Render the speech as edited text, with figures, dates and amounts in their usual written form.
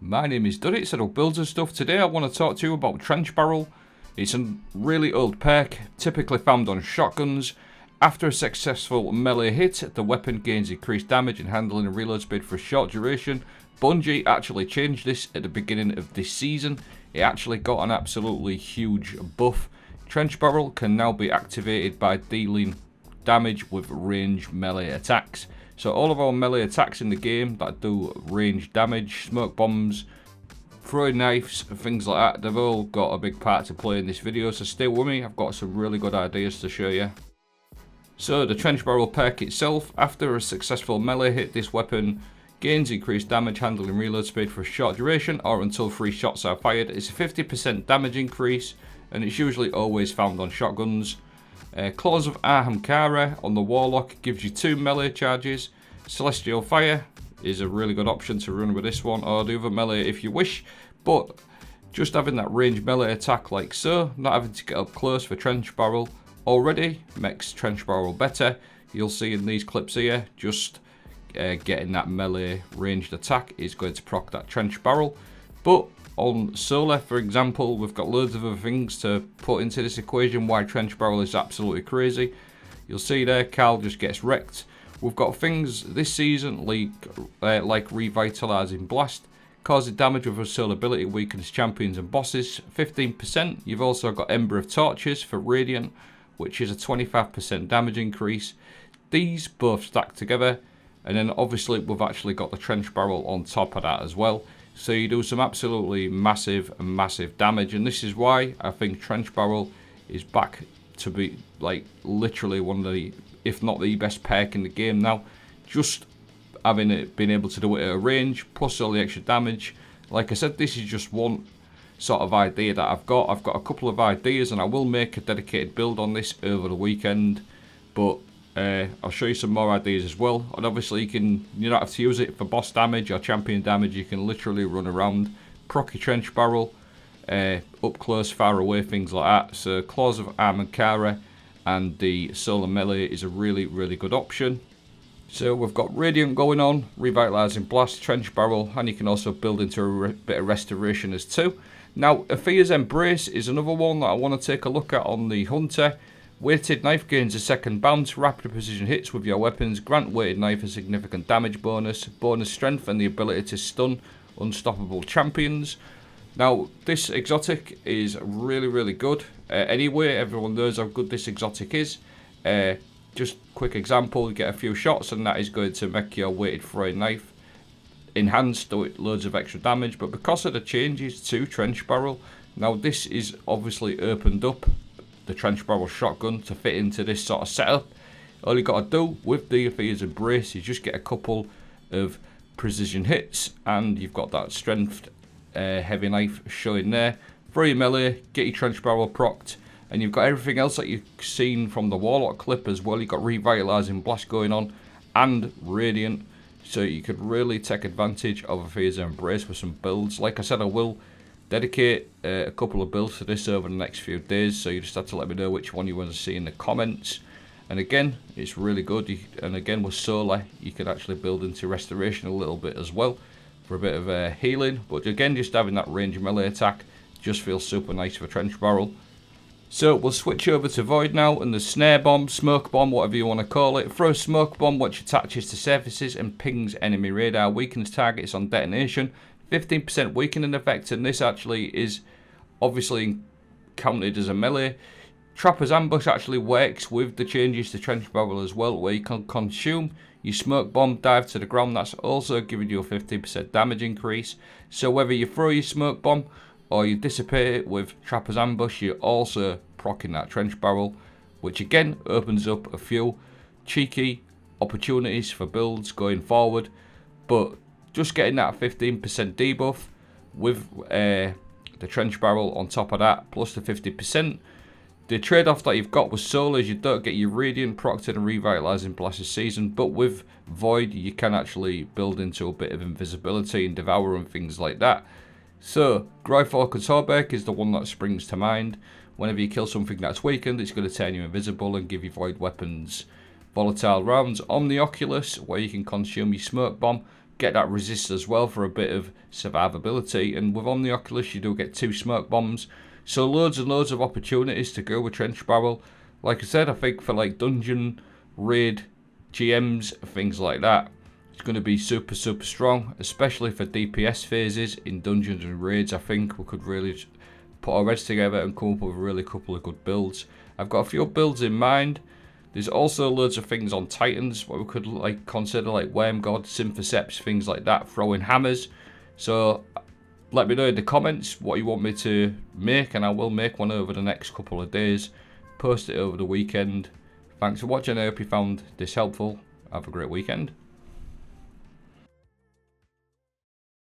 My name is Duddy, it's Adult Builds and Stuff. Today I want to talk to you about Trench Barrel. It's a really old perk, typically found on shotguns. After a successful melee hit, the weapon gains increased damage and handling and reload speed for a short duration. Bungie actually changed this at the beginning of this season. It actually got an absolutely huge buff. Trench Barrel can now be activated by dealing damage with range melee attacks. So all of our melee attacks in the game that do range damage, smoke bombs, throwing knives, and things like that, they've all got a big part to play in this video, so stay with me, I've got some really good ideas to show you. So the Trench Barrel perk itself, after a successful melee hit, this weapon gains increased damage, handling and reload speed for a short duration or until 3 shots are fired. It's a 50% damage increase and it's usually always found on shotguns. Claws of Ahamkara on the Warlock gives you 2 melee charges. Celestial Fire is a really good option to run with this one, or the other melee if you wish, but just having that range melee attack like so, not having to get up close for Trench Barrel already makes Trench Barrel better. You'll see in these clips here, just getting that melee ranged attack is going to proc that Trench Barrel. But on Solar, for example, we've got loads of other things to put into this equation why Trench Barrel is absolutely crazy. You'll see there, Carl just gets wrecked. We've got things this season like Revitalizing Blast, causing damage with a Solar ability, weakens champions and bosses, 15%. You've also got Ember of Torches for Radiant, which is a 25% damage increase. These both stack together, and then obviously we've actually got the Trench Barrel on top of that as well. So you do some absolutely massive damage, and this is why I think Trench Barrel is back to be like literally one of the, if not the best perk in the game now. Just having it, being able to do it at a range, plus all the extra damage. Like I said, this is just one sort of idea that I've got. I've got a couple of ideas, and I will make a dedicated build on this over the weekend. But I'll show you some more ideas as well. And obviously you don't have to use it for boss damage or champion damage. You can literally run around, proc your Trench Barrel, up close, far away, things like that. So Claws of Ahamkara and the Solar Melee is a really good option. So we've got Radiant going on, Revitalizing Blast, Trench Barrel, and you can also build into a bit of Restoration as too. Now, Athrys Embrace is another one that I want to take a look at on the Hunter. Weighted Knife gains a second bounce, rapid precision hits with your weapons, grant Weighted Knife a significant damage bonus, bonus strength and the ability to stun unstoppable champions. Now, this exotic is really good. Anyway, everyone knows how good this exotic is. Just quick example, you get a few shots and that is going to make your weighted throwing knife enhanced, do it loads of extra damage. But because of the changes to Trench Barrel, now this is obviously opened up the Trench Barrel shotgun to fit into this sort of setup. All you got to do with the Athrys Embrace is just get a couple of precision hits and you've got that strength heavy knife showing there. Throw your melee, get your Trench Barrel procced, and you've got everything else that you've seen from the Warlock clip as well. You've got Revitalizing Blast going on and Radiant, so you could really take advantage of Athrys Embrace for some builds. Like I said, I will dedicate a couple of builds to this over the next few days, so you just have to let me know which one you want to see in the comments. And again, it's really good. And again, with Solar, you could actually build into Restoration a little bit as well for a bit of healing. But again, just having that range melee attack just feels super nice for Trench Barrel. So we'll switch over to Void now, and the Snare Bomb, Smoke Bomb, whatever you want to call it. Throw a Smoke Bomb which attaches to surfaces and pings enemy radar, weakens targets on detonation. 15% weakening effect, and this actually is obviously counted as a melee. Trapper's Ambush actually works with the changes to Trench Barrel as well, where you can consume your Smoke Bomb, dive to the ground. That's also giving you a 15% damage increase. So whether you throw your Smoke Bomb or you dissipate it with Trapper's Ambush, you're also proccing that Trench Barrel, which again opens up a few cheeky opportunities for builds going forward. But just getting that 15% debuff with the Trench Barrel on top of that, plus the 50%. The trade-off that you've got with Solar is you don't get your Radiant procced and Revitalizing Blast this season, but with Void you can actually build into a bit of invisibility and Devour and things like that. So, Gryphork and Torberg is the one that springs to mind. Whenever you kill something that's weakened, it's going to turn you invisible and give you Void weapons. Volatile rounds, Omnioculus, where you can consume your Smoke Bomb, get that resist as well for a bit of survivability. And with Omnioculus you do get 2 smoke bombs, so loads and loads of opportunities to go with Trench Barrel. Like I said, I think for like dungeon, raid, GMs, things like that, it's going to be super strong, especially for DPS phases in dungeons and raids. I think we could really put our heads together and come up with a really couple of good builds. I've got a few builds in mind. There's also loads of things on Titans what we could like consider, like Worm God, Symphoceps, things like that, throwing hammers. So let me know in the comments what you want me to make, and I will make one over the next couple of days. Post it over the weekend. Thanks for watching. I hope you found this helpful. Have a great weekend.